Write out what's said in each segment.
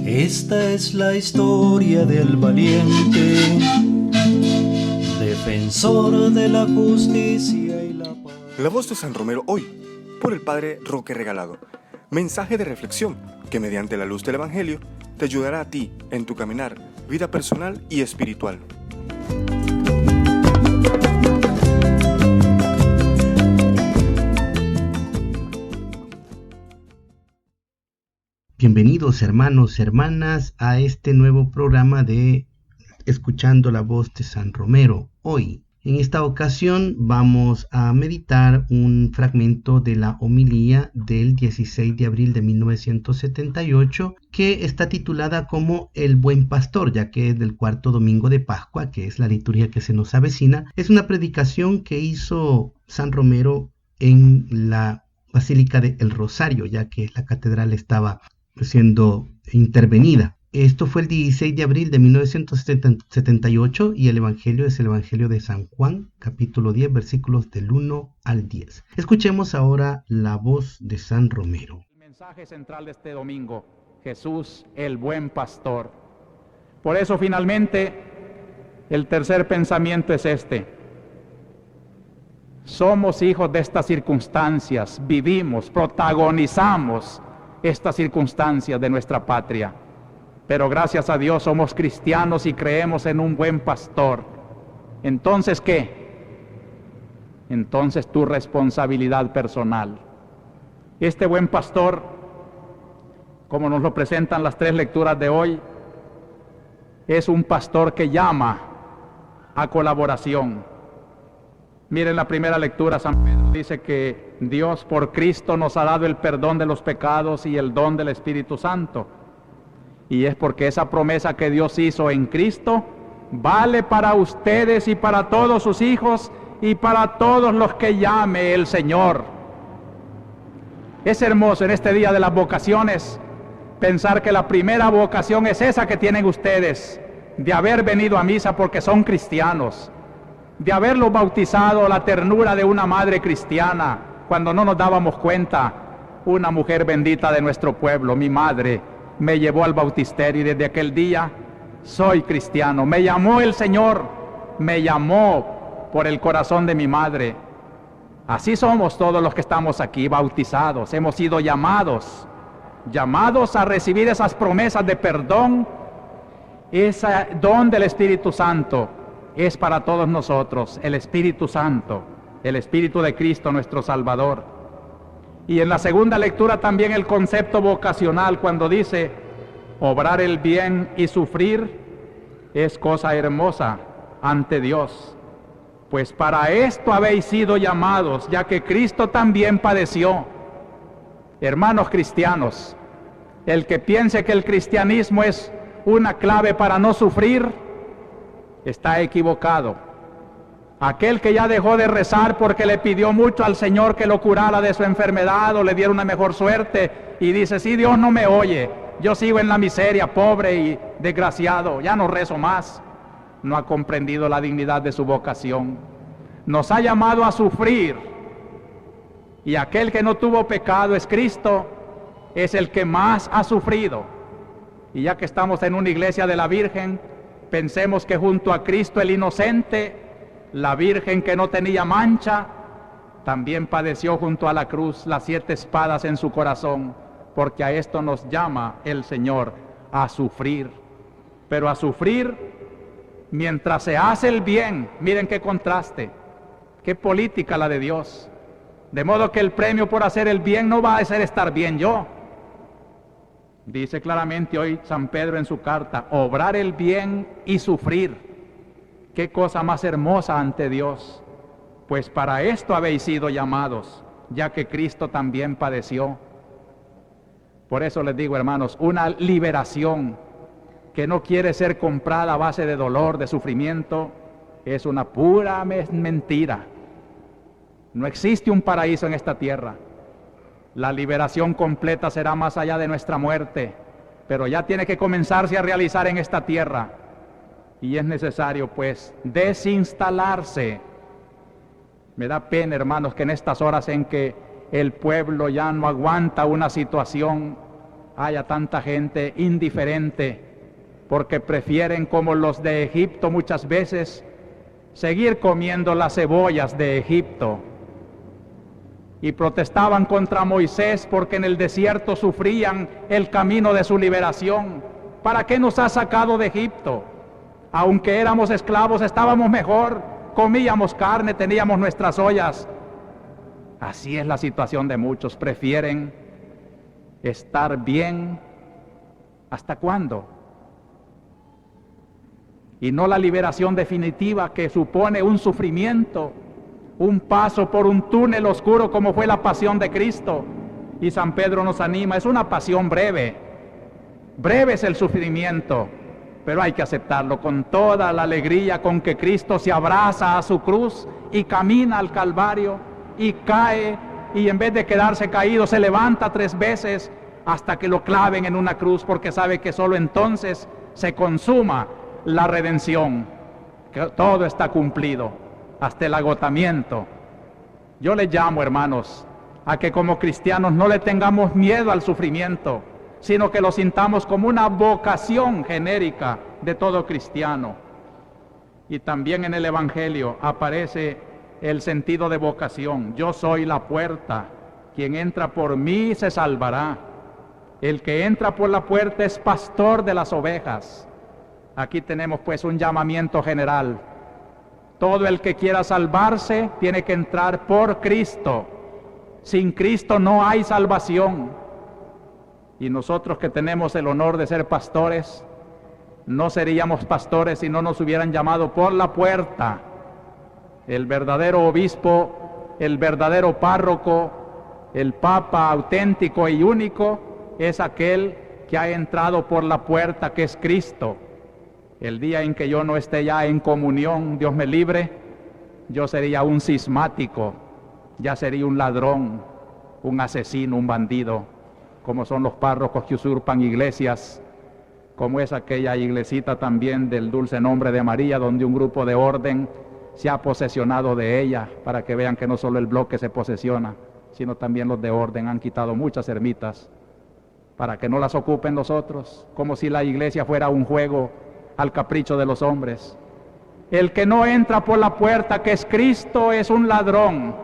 Esta es la historia del valiente, defensor de la justicia y la paz. La voz de San Romero hoy, por el Padre Roque Regalado. Mensaje de reflexión que mediante la luz del Evangelio te ayudará a ti en tu caminar, vida personal y espiritual. Bienvenidos hermanos, hermanas, a este nuevo programa de Escuchando la voz de San Romero. Hoy, en esta ocasión, vamos a meditar un fragmento de la homilía del 16 de abril de 1978, que está titulada como El Buen Pastor, ya que es del cuarto domingo de Pascua, que es la liturgia que se nos avecina. Es una predicación que hizo San Romero en la Basílica del Rosario, ya que la catedral estaba siendo intervenida. Esto fue el 16 de abril de 1978 y el Evangelio es el Evangelio de San Juan, capítulo 10, versículos del 1 al 10. Escuchemos ahora la voz de San Romero. El mensaje central de este domingo, Jesús, el buen pastor. Por eso finalmente el tercer pensamiento es este. Somos hijos de estas circunstancias, vivimos, protagonizamos estas circunstancias de nuestra patria. Pero gracias a Dios somos cristianos y creemos en un buen pastor. Entonces, ¿qué? Entonces tu responsabilidad personal. Este buen pastor, como nos lo presentan las tres lecturas de hoy, es un pastor que llama a colaboración. Miren la primera lectura, San Pedro dice que Dios por Cristo nos ha dado el perdón de los pecados y el don del Espíritu Santo. Y es porque esa promesa que Dios hizo en Cristo vale para ustedes y para todos sus hijos y para todos los que llame el Señor. Es hermoso en este día de las vocaciones pensar que la primera vocación es esa que tienen ustedes, de haber venido a misa porque son cristianos, de haberlos bautizado, la ternura de una madre cristiana, cuando no nos dábamos cuenta, una mujer bendita de nuestro pueblo, mi madre, me llevó al bautisterio y desde aquel día soy cristiano. Me llamó el Señor, me llamó por el corazón de mi madre. Así somos todos los que estamos aquí, bautizados, hemos sido llamados a recibir esas promesas de perdón, ese don del Espíritu Santo. Es para todos nosotros el Espíritu Santo, el Espíritu de Cristo nuestro Salvador. Y en la segunda lectura también el concepto vocacional, cuando dice obrar el bien y sufrir es cosa hermosa ante Dios. Pues para esto habéis sido llamados, ya que Cristo también padeció. Hermanos cristianos, el que piense que el cristianismo es una clave para no sufrir, está equivocado. Aquel que ya dejó de rezar porque le pidió mucho al Señor que lo curara de su enfermedad o le diera una mejor suerte y dice, sí, Dios no me oye, yo sigo en la miseria, pobre y desgraciado, ya no rezo más, no ha comprendido la dignidad de su vocación. Nos ha llamado a sufrir y aquel que no tuvo pecado es Cristo, es el que más ha sufrido. Y ya que estamos en una iglesia de la Virgen, pensemos que junto a Cristo el inocente, la Virgen que no tenía mancha, también padeció junto a la cruz las 7 espadas en su corazón, porque a esto nos llama el Señor, a sufrir. Pero a sufrir mientras se hace el bien. Miren qué contraste, qué política la de Dios. De modo que el premio por hacer el bien no va a ser estar bien yo. Dice claramente hoy San Pedro en su carta, obrar el bien y sufrir. Qué cosa más hermosa ante Dios. Pues para esto habéis sido llamados, ya que Cristo también padeció. Por eso les digo, hermanos, una liberación que no quiere ser comprada a base de dolor, de sufrimiento, es una pura mentira. No existe un paraíso en esta tierra. La liberación completa será más allá de nuestra muerte, pero ya tiene que comenzarse a realizar en esta tierra. Y es necesario, pues, desinstalarse. Me da pena, hermanos, que en estas horas en que el pueblo ya no aguanta una situación haya tanta gente indiferente, porque prefieren, como los de Egipto muchas veces, seguir comiendo las cebollas de Egipto. Y protestaban contra Moisés porque en el desierto sufrían el camino de su liberación. ¿Para qué nos has sacado de Egipto? Aunque éramos esclavos, estábamos mejor, comíamos carne, teníamos nuestras ollas. Así es la situación de muchos, prefieren estar bien. ¿Hasta cuándo? Y no la liberación definitiva, que supone un sufrimiento, un paso por un túnel oscuro como fue la pasión de Cristo. Y San Pedro nos anima, es una pasión breve. Breve es el sufrimiento, pero hay que aceptarlo con toda la alegría con que Cristo se abraza a su cruz y camina al Calvario y cae, y en vez de quedarse caído se levanta 3 veces hasta que lo claven en una cruz, porque sabe que solo entonces se consuma la redención, que todo está cumplido hasta el agotamiento. Yo les llamo, hermanos, a que como cristianos no le tengamos miedo al sufrimiento, sino que lo sintamos como una vocación genérica de todo cristiano. Y también en el Evangelio aparece el sentido de vocación. Yo soy la puerta, quien entra por mí se salvará. El que entra por la puerta es pastor de las ovejas. Aquí tenemos pues un llamamiento general. Todo el que quiera salvarse tiene que entrar por Cristo. Sin Cristo no hay salvación. Y nosotros que tenemos el honor de ser pastores, no seríamos pastores si no nos hubieran llamado por la puerta. El verdadero obispo, el verdadero párroco, el papa auténtico y único es aquel que ha entrado por la puerta, que es Cristo. El día en que yo no esté ya en comunión, Dios me libre, yo sería un cismático, ya sería un ladrón, un asesino, un bandido, como son los párrocos que usurpan iglesias, como es aquella iglesita también del dulce nombre de María, donde un grupo de orden se ha posesionado de ella, para que vean que no solo el bloque se posesiona, sino también los de orden han quitado muchas ermitas, para que no las ocupen los otros, como si la iglesia fuera un juego al capricho de los hombres. El que no entra por la puerta, que es Cristo, es un ladrón.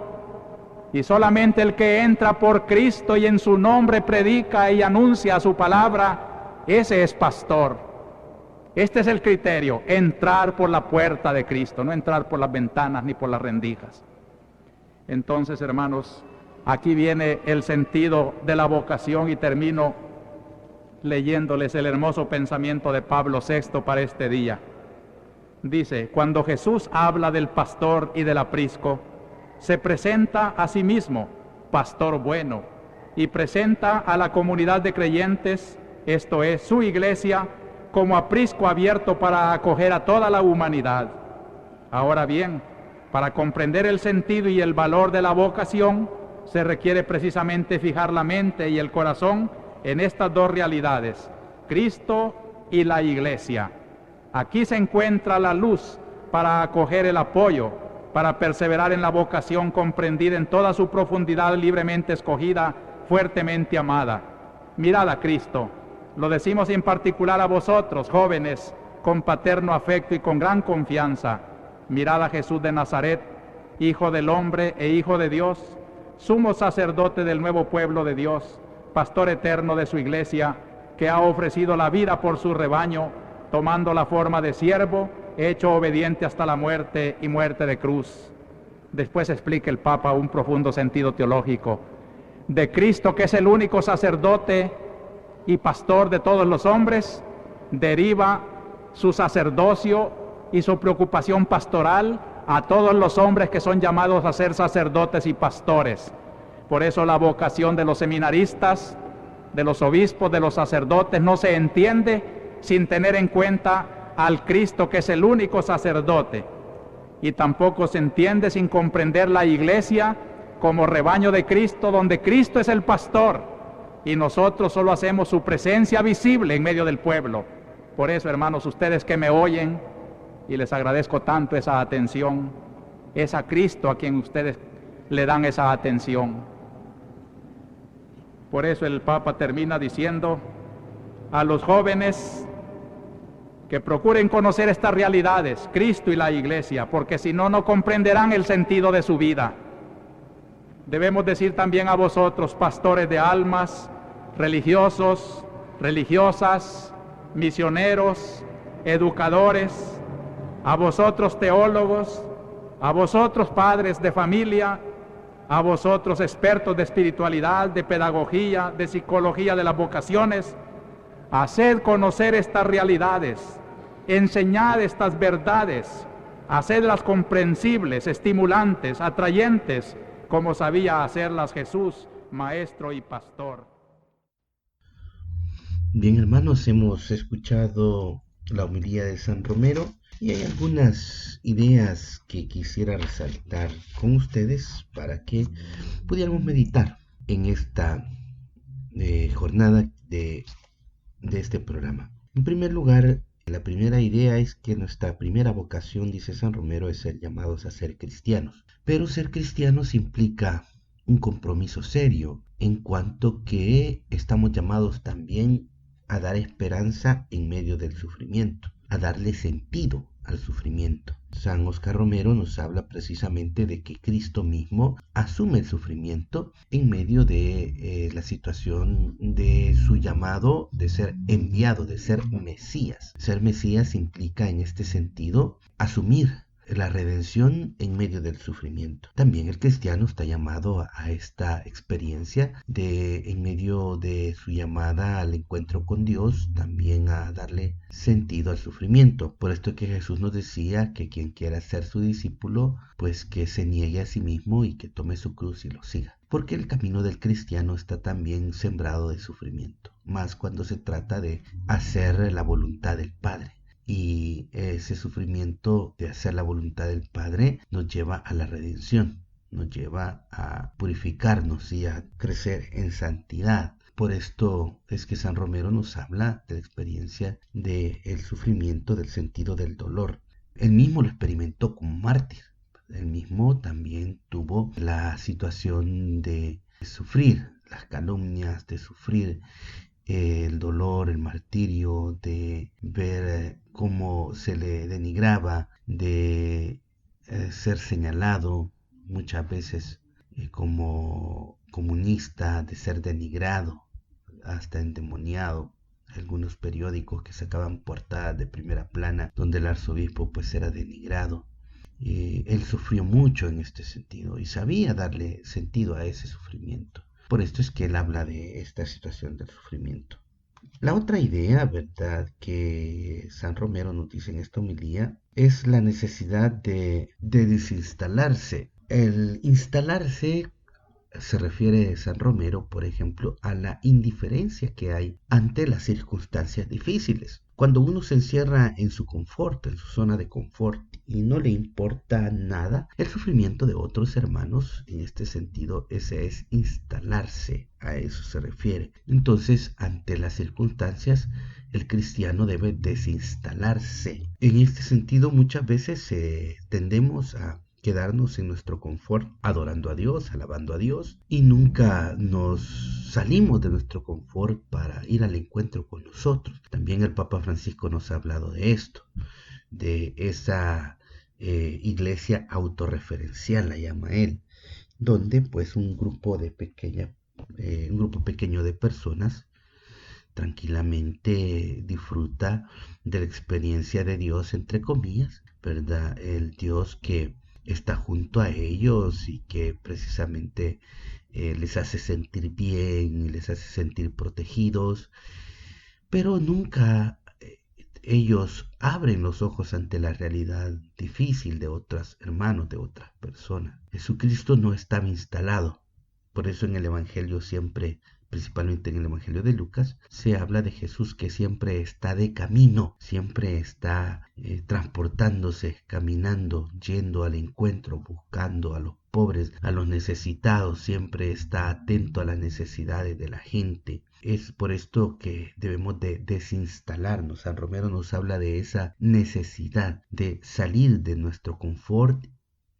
Y solamente el que entra por Cristo y en su nombre predica y anuncia su palabra, ese es pastor. Este es el criterio, entrar por la puerta de Cristo, no entrar por las ventanas ni por las rendijas. Entonces, hermanos, aquí viene el sentido de la vocación, y termino leyéndoles el hermoso pensamiento de Pablo VI para este día. Dice: cuando Jesús habla del pastor y del aprisco, se presenta a sí mismo, pastor bueno, y presenta a la comunidad de creyentes, esto es, su iglesia, como aprisco abierto para acoger a toda la humanidad. Ahora bien, para comprender el sentido y el valor de la vocación, se requiere precisamente fijar la mente y el corazón en estas dos realidades, Cristo y la iglesia. Aquí se encuentra la luz para acoger el apoyo, para perseverar en la vocación comprendida en toda su profundidad, libremente escogida, fuertemente amada. Mirad a Cristo, lo decimos en particular a vosotros, jóvenes, con paterno afecto y con gran confianza. Mirad a Jesús de Nazaret, Hijo del hombre e Hijo de Dios, sumo sacerdote del nuevo pueblo de Dios, pastor eterno de su iglesia, que ha ofrecido la vida por su rebaño, tomando la forma de siervo, hecho obediente hasta la muerte y muerte de cruz. Después explica el Papa un profundo sentido teológico de Cristo, que es el único sacerdote y pastor de todos los hombres, deriva su sacerdocio y su preocupación pastoral a todos los hombres que son llamados a ser sacerdotes y pastores. Por eso la vocación de los seminaristas, de los obispos, de los sacerdotes no se entiende sin tener en cuenta al Cristo, que es el único sacerdote, y tampoco se entiende sin comprender la iglesia como rebaño de Cristo, donde Cristo es el pastor y nosotros solo hacemos su presencia visible en medio del pueblo. Por eso, hermanos, ustedes que me oyen, y les agradezco tanto esa atención, es a Cristo a quien ustedes le dan esa atención. Por eso el Papa termina diciendo a los jóvenes que procuren conocer estas realidades, Cristo y la Iglesia, porque si no, no comprenderán el sentido de su vida. Debemos decir también a vosotros, pastores de almas, religiosos, religiosas, misioneros, educadores, a vosotros teólogos, a vosotros padres de familia, a vosotros expertos de espiritualidad, de pedagogía, de psicología de las vocaciones, haced conocer estas realidades, enseñad estas verdades, hacedlas comprensibles, estimulantes, atrayentes, como sabía hacerlas Jesús, maestro y pastor. Bien, hermanos, hemos escuchado la homilía de San Romero y hay algunas ideas que quisiera resaltar con ustedes para que pudiéramos meditar en esta jornada de este programa. En primer lugar, la primera idea es que nuestra primera vocación, dice San Romero, es ser llamados a ser cristianos. Pero ser cristianos implica un compromiso serio, en cuanto que estamos llamados también a dar esperanza en medio del sufrimiento, a darle sentido al sufrimiento. San Óscar Romero nos habla precisamente de que Cristo mismo asume el sufrimiento en medio de la situación de su llamado de ser enviado, de ser Mesías. Ser Mesías implica en este sentido asumir la redención en medio del sufrimiento. También el cristiano está llamado a esta experiencia de, en medio de su llamada al encuentro con Dios, también a darle sentido al sufrimiento. Por esto que Jesús nos decía que quien quiera ser su discípulo, pues que se niegue a sí mismo y que tome su cruz y lo siga. Porque el camino del cristiano está también sembrado de sufrimiento, más cuando se trata de hacer la voluntad del Padre. Y ese sufrimiento de hacer la voluntad del Padre nos lleva a la redención, nos lleva a purificarnos y a crecer en santidad. Por esto es que San Romero nos habla de la experiencia del sufrimiento, del sentido del dolor. Él mismo lo experimentó como mártir. Él mismo también tuvo la situación de sufrir las calumnias, de sufrir el dolor, el martirio, de ver cómo se le denigraba, de ser señalado muchas veces como comunista, de ser denigrado, hasta endemoniado. Algunos periódicos que sacaban portadas de primera plana donde el arzobispo pues era denigrado. Él sufrió mucho en este sentido y sabía darle sentido a ese sufrimiento. Por esto es que él habla de esta situación del sufrimiento. La otra idea, ¿verdad?, que San Romero nos dice en esta homilía es la necesidad de desinstalarse. El instalarse se refiere San Romero, por ejemplo, a la indiferencia que hay ante las circunstancias difíciles. Cuando uno se encierra en su confort, en su zona de confort, y no le importa nada, el sufrimiento de otros hermanos, en este sentido, ese es instalarse, a eso se refiere. Entonces, ante las circunstancias, el cristiano debe desinstalarse. En este sentido, muchas veces tendemos a quedarnos en nuestro confort, adorando a Dios, alabando a Dios, y nunca nos salimos de nuestro confort para ir al encuentro con los otros. También el Papa Francisco nos ha hablado de esto, de esa iglesia autorreferencial, la llama él, donde pues un grupo pequeño de personas tranquilamente disfruta de la experiencia de Dios, entre comillas, ¿verdad? El Dios que está junto a ellos y que precisamente les hace sentir bien, les hace sentir protegidos, pero nunca ellos abren los ojos ante la realidad difícil de otros hermanos, de otras personas. Jesucristo no estaba instalado. Por eso en el Evangelio siempre, principalmente en el Evangelio de Lucas, se habla de Jesús que siempre está de camino, siempre está transportándose, caminando, yendo al encuentro, buscando a los pobres, a los necesitados, siempre está atento a las necesidades de la gente. Es por esto que debemos de desinstalarnos. San Romero nos habla de esa necesidad de salir de nuestro confort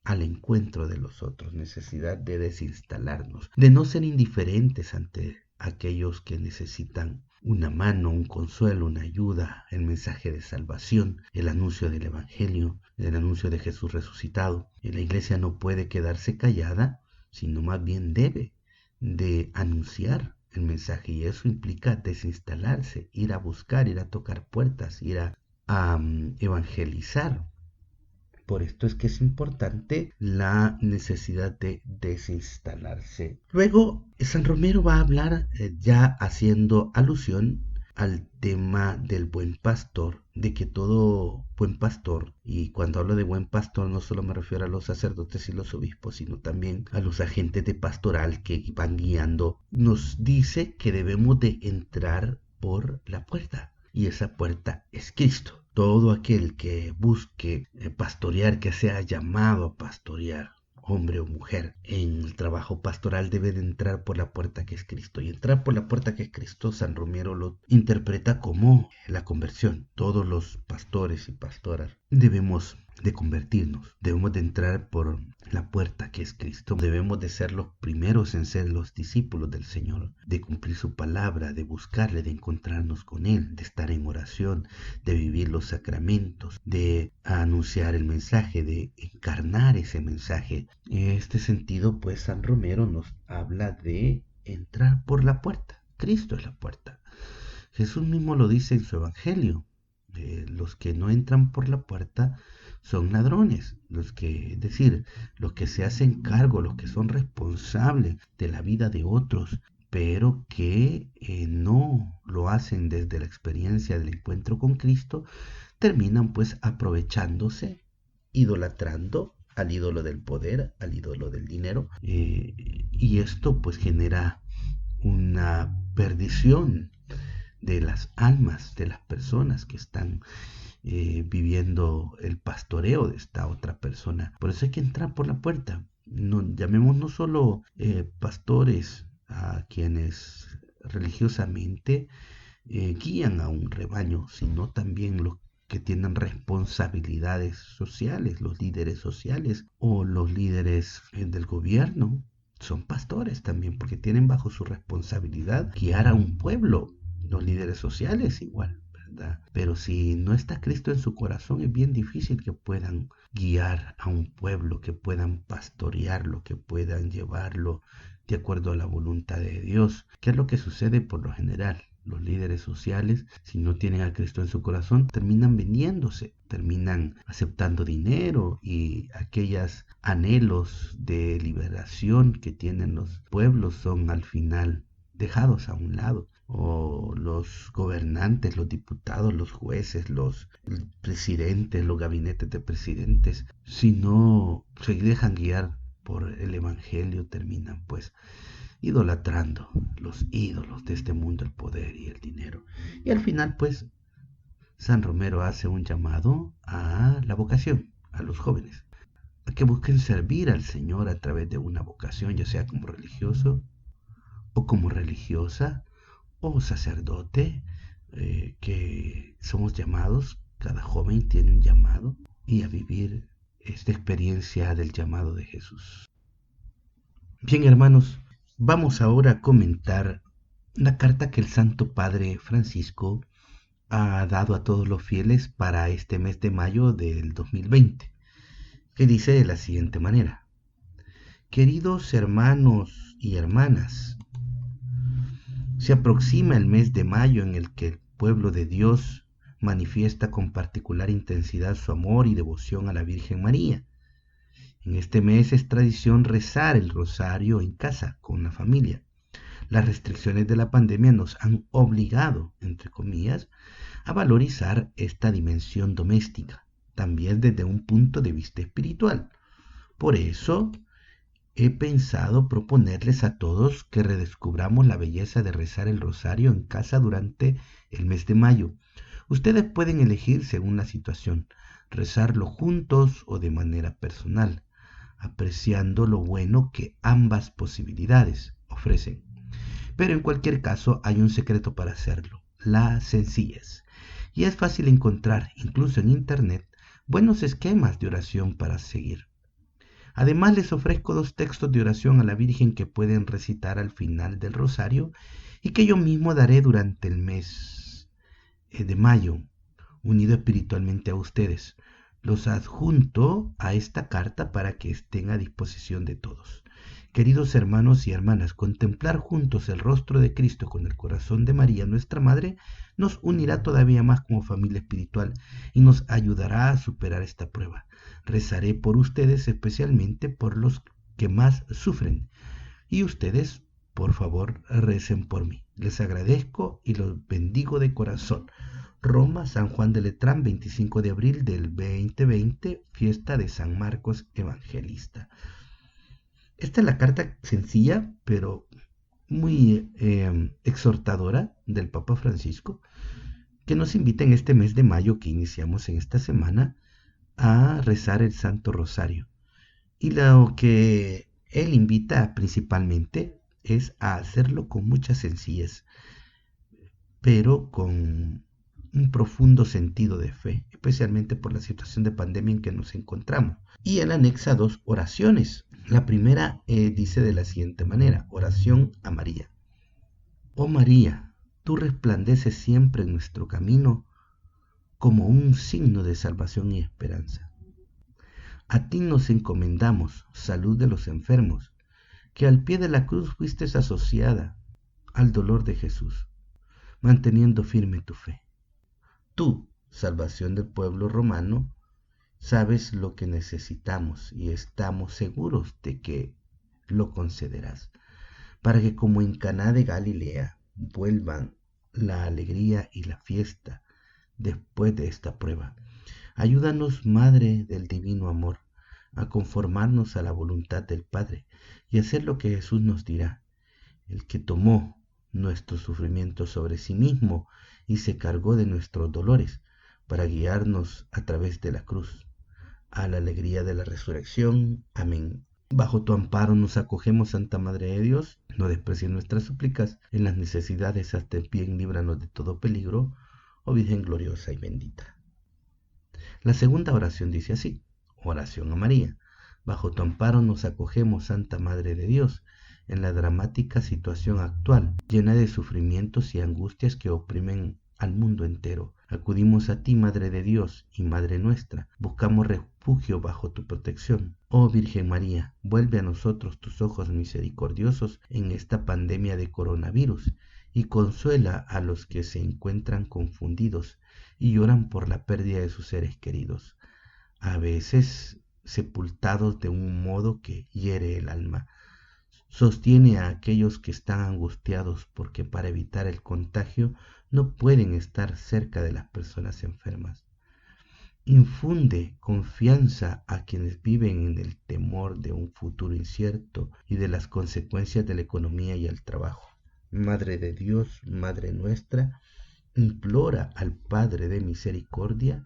al encuentro de los otros, necesidad de desinstalarnos, de no ser indiferentes ante a aquellos que necesitan una mano, un consuelo, una ayuda, el mensaje de salvación, el anuncio del Evangelio, el anuncio de Jesús resucitado. Y la iglesia no puede quedarse callada, sino más bien debe de anunciar el mensaje, y eso implica desinstalarse, ir a buscar, ir a tocar puertas, ir a evangelizar. Por esto es que es importante la necesidad de desinstalarse. Luego, San Romero va a hablar, ya haciendo alusión al tema del buen pastor, de que todo buen pastor, y cuando hablo de buen pastor no solo me refiero a los sacerdotes y los obispos, sino también a los agentes de pastoral que van guiando, nos dice que debemos de entrar por la puerta, y esa puerta es Cristo. Todo aquel que busque pastorear, que sea llamado a pastorear, hombre o mujer, en el trabajo pastoral debe de entrar por la puerta que es Cristo. Y entrar por la puerta que es Cristo, San Romero lo interpreta como la conversión. Todos los pastores y pastoras debemos de convertirnos, debemos de entrar por la puerta que es Cristo, debemos de ser los primeros en ser los discípulos del Señor, de cumplir su palabra, de buscarle, de encontrarnos con Él, de estar en oración, de vivir los sacramentos, de anunciar el mensaje, de encarnar ese mensaje. En este sentido, pues San Romero nos habla de entrar por la puerta. Cristo es la puerta. Jesús mismo lo dice en su Evangelio. Los que no entran por la puerta son ladrones, los que se hacen cargo, los que son responsables de la vida de otros, pero que no lo hacen desde la experiencia del encuentro con Cristo, terminan pues aprovechándose, idolatrando al ídolo del poder, al ídolo del dinero, y esto pues genera una perdición de las almas de las personas que están viviendo el pastoreo de esta otra persona. Por eso hay que entrar por la puerta. No, llamemos no solo pastores a quienes religiosamente guían a un rebaño, sino también los que tienen responsabilidades sociales, los líderes sociales o los líderes del gobierno. Son pastores también, porque tienen bajo su responsabilidad guiar a un pueblo. Los líderes sociales igual, ¿verdad? Pero si no está Cristo en su corazón, es bien difícil que puedan guiar a un pueblo, que puedan pastorearlo, que puedan llevarlo de acuerdo a la voluntad de Dios. ¿Qué es lo que sucede por lo general? Los líderes sociales, si no tienen a Cristo en su corazón, terminan vendiéndose, terminan aceptando dinero, y aquellos anhelos de liberación que tienen los pueblos son al final dejados a un lado. O los gobernantes, los diputados, los jueces, los presidentes, los gabinetes de presidentes, si no se dejan guiar por el Evangelio, terminan pues idolatrando los ídolos de este mundo, el poder y el dinero. Y al final pues San Romero hace un llamado a la vocación, a los jóvenes, a que busquen servir al Señor a través de una vocación, ya sea como religioso o como religiosa, o sacerdote, que somos llamados, cada joven tiene un llamado, y a vivir esta experiencia del llamado de Jesús. Bien, hermanos, vamos ahora a comentar la carta que el Santo Padre Francisco ha dado a todos los fieles para este mes de mayo del 2020, que dice de la siguiente manera: queridos hermanos y hermanas, se aproxima el mes de mayo en el que el pueblo de Dios manifiesta con particular intensidad su amor y devoción a la Virgen María. En este mes es tradición rezar el rosario en casa con la familia. Las restricciones de la pandemia nos han obligado, entre comillas, a valorizar esta dimensión doméstica, también desde un punto de vista espiritual. Por eso he pensado proponerles a todos que redescubramos la belleza de rezar el rosario en casa durante el mes de mayo. Ustedes pueden elegir según la situación, rezarlo juntos o de manera personal, apreciando lo bueno que ambas posibilidades ofrecen. Pero en cualquier caso hay un secreto para hacerlo: la sencillez. Y es fácil encontrar, incluso en internet, buenos esquemas de oración para seguir. Además, les ofrezco 2 textos de oración a la Virgen que pueden recitar al final del rosario y que yo mismo daré durante el mes de mayo, unido espiritualmente a ustedes. Los adjunto a esta carta para que estén a disposición de todos. Queridos hermanos y hermanas, contemplar juntos el rostro de Cristo con el corazón de María, nuestra Madre, nos unirá todavía más como familia espiritual y nos ayudará a superar esta prueba. Rezaré por ustedes, especialmente por los que más sufren. Y ustedes, por favor, recen por mí. Les agradezco y los bendigo de corazón. Roma, San Juan de Letrán, 25 de abril del 2020, fiesta de San Marcos Evangelista. Esta es la carta sencilla, pero muy exhortadora del Papa Francisco, que nos invita en este mes de mayo que iniciamos en esta semana a rezar el Santo Rosario. Y lo que él invita principalmente es a hacerlo con mucha sencillez, pero con un profundo sentido de fe, especialmente por la situación de pandemia en que nos encontramos. Y él anexa 2 oraciones. La primera dice de la siguiente manera: oración a María. Oh María, tú resplandeces siempre en nuestro camino como un signo de salvación y esperanza. A ti nos encomendamos, salud de los enfermos, que al pie de la cruz fuiste asociada al dolor de Jesús, manteniendo firme tu fe. Tú, salvación del pueblo romano, sabes lo que necesitamos y estamos seguros de que lo concederás, para que como en Caná de Galilea vuelvan la alegría y la fiesta después de esta prueba. Ayúdanos, Madre del Divino Amor, a conformarnos a la voluntad del Padre y hacer lo que Jesús nos dirá, el que tomó nuestros sufrimientos sobre sí mismo y se cargó de nuestros dolores para guiarnos a través de la cruz a la alegría de la resurrección. Amén. Bajo tu amparo nos acogemos, Santa Madre de Dios. No desprecies nuestras súplicas. En las necesidades hazte bien, líbranos de todo peligro, oh Virgen gloriosa y bendita. La segunda oración dice así: oración a María. Bajo tu amparo nos acogemos, Santa Madre de Dios, en la dramática situación actual, llena de sufrimientos y angustias que oprimen al mundo entero. Acudimos a ti, Madre de Dios y Madre nuestra. Buscamos refugio bajo tu protección. Oh Virgen María, vuelve a nosotros tus ojos misericordiosos en esta pandemia de coronavirus y consuela a los que se encuentran confundidos y lloran por la pérdida de sus seres queridos, a veces sepultados de un modo que hiere el alma. Sostiene a aquellos que están angustiados porque para evitar el contagio no pueden estar cerca de las personas enfermas. Infunde confianza a quienes viven en el temor de un futuro incierto y de las consecuencias de la economía y el trabajo. Madre de Dios, Madre nuestra, implora al Padre de misericordia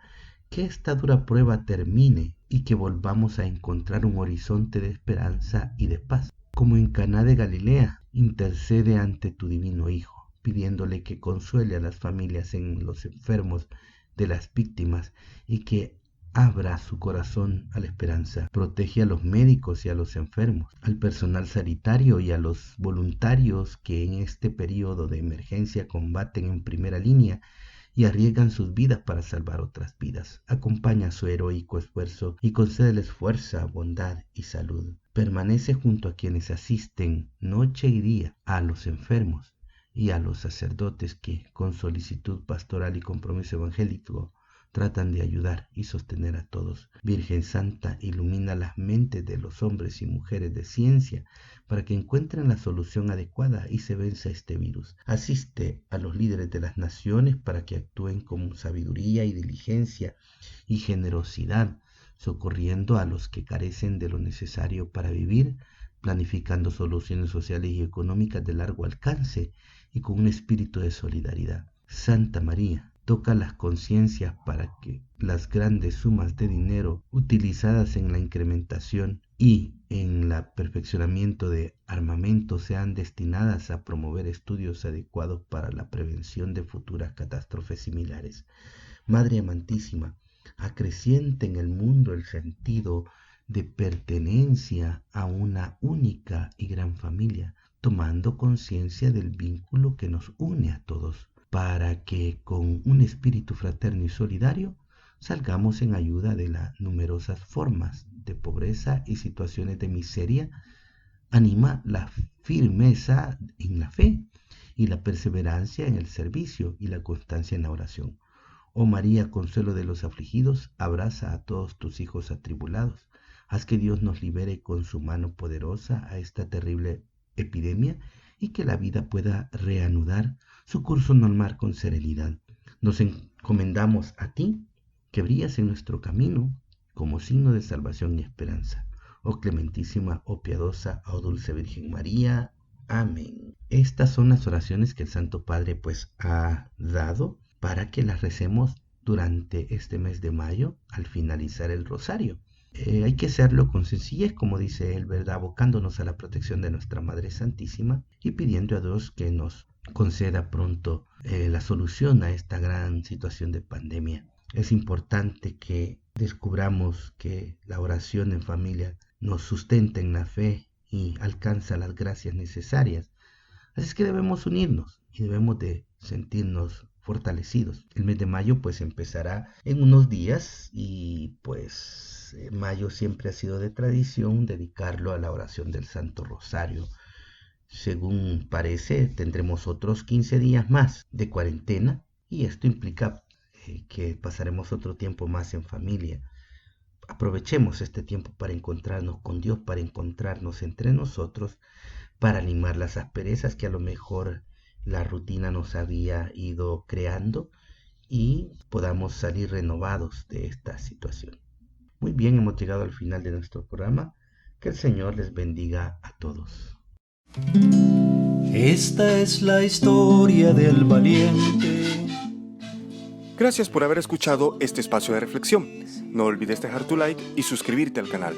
que esta dura prueba termine y que volvamos a encontrar un horizonte de esperanza y de paz. Como en Caná de Galilea, intercede ante tu divino Hijo, pidiéndole que consuele a las familias en los enfermos de las víctimas y que abra su corazón a la esperanza. Protege a los médicos y a los enfermos, al personal sanitario y a los voluntarios que en este periodo de emergencia combaten en primera línea y arriesgan sus vidas para salvar otras vidas. Acompaña su heroico esfuerzo y concédeles fuerza, bondad y salud. Permanece junto a quienes asisten noche y día a los enfermos y a los sacerdotes que, con solicitud pastoral y compromiso evangélico, tratan de ayudar y sostener a todos. Virgen Santa, ilumina las mentes de los hombres y mujeres de ciencia para que encuentren la solución adecuada y se venza este virus. Asiste a los líderes de las naciones para que actúen con sabiduría y diligencia y generosidad, socorriendo a los que carecen de lo necesario para vivir, planificando soluciones sociales y económicas de largo alcance y con un espíritu de solidaridad. Santa María, toca las conciencias para que las grandes sumas de dinero utilizadas en la incrementación y en el perfeccionamiento de armamento sean destinadas a promover estudios adecuados para la prevención de futuras catástrofes similares. Madre amantísima, acreciente en el mundo el sentido de pertenencia a una única y gran familia. tomando conciencia del vínculo que nos une a todos, para que con un espíritu fraterno y solidario salgamos en ayuda de las numerosas formas de pobreza y situaciones de miseria. Anima la firmeza en la fe y la perseverancia en el servicio y la constancia en la oración. Oh María, consuelo de los afligidos, abraza a todos tus hijos atribulados. Haz que Dios nos libere con su mano poderosa a esta terrible epidemia y que la vida pueda reanudar su curso normal con serenidad. Nos encomendamos a ti, que brillas en nuestro camino como signo de salvación y esperanza. Oh clementísima, oh piadosa, oh dulce Virgen María. Amén. Estas son las oraciones que el Santo Padre pues ha dado para que las recemos durante este mes de mayo al finalizar el rosario. Hay que hacerlo con sencillez, como dice él, ¿verdad? Abocándonos a la protección de nuestra Madre Santísima y pidiendo a Dios que nos conceda pronto la solución a esta gran situación de pandemia. Es importante que descubramos que la oración en familia nos sustenta en la fe y alcanza las gracias necesarias. Así es que debemos unirnos y debemos de sentirnos fortalecidos. El mes de mayo pues empezará en unos días y pues mayo siempre ha sido de tradición dedicarlo a la oración del Santo Rosario. Según parece, tendremos otros 15 días más de cuarentena y esto implica que pasaremos otro tiempo más en familia. Aprovechemos este tiempo para encontrarnos con Dios, para encontrarnos entre nosotros, para animar las asperezas que a lo mejor la rutina nos había ido creando y podamos salir renovados de esta situación. Muy bien, hemos llegado al final de nuestro programa. Que el Señor les bendiga a todos. Esta es la historia del valiente. Gracias por haber escuchado este espacio de reflexión. No olvides dejar tu like y suscribirte al canal.